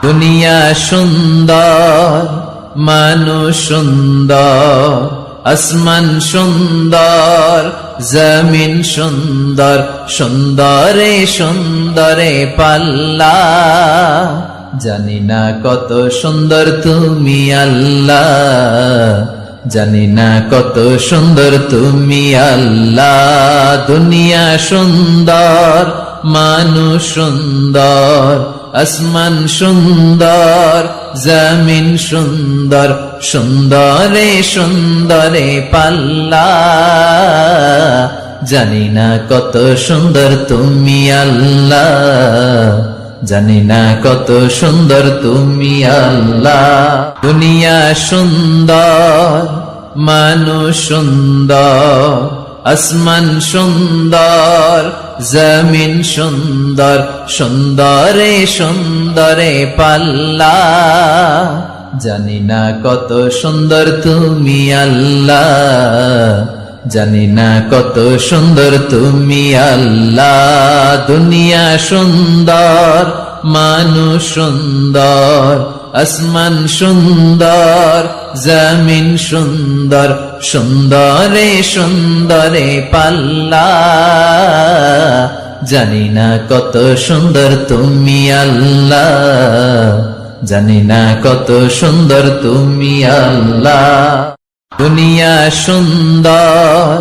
দুনিয়া সুন্দর, মানুষ সুন্দর, আসমান সুন্দর, জমিন সুন্দর, সুন্দরে সুন্দরে পাল্লা। জানি না কত সুন্দর তুমি আল্লাহ, জানি না কত সুন্দর তুমি আল্লাহ। দুনিয়া সুন্দর, মানুষ সুন্দর, আসমান সুন্দর, জমিন সুন্দর, সুন্দরে সুন্দরে পাল্লা। জানি না কত সুন্দর তুমি আল্লাহ, জানি না কত সুন্দর তুমি আল্লাহ। দুনিয়া সুন্দর, মানুষ সুন্দর, আসমান সুন্দর, জমিন সুন্দর, সুন্দরে সুন্দরে পাল্লা। জানি না কত সুন্দর তুমি আল্লাহ, জানি না কত সুন্দর তুমি আল্লাহ। দুনিয়া সুন্দর, মানুষ সুন্দর, আসমান সুন্দর, জমিন সুন্দর, সুন্দরে সুন্দরে পাল্লা। জানি না কত সুন্দর তুমি আল্লাহ, জানি না কত সুন্দর তুমি আল্লাহ। দুনিয়া সুন্দর,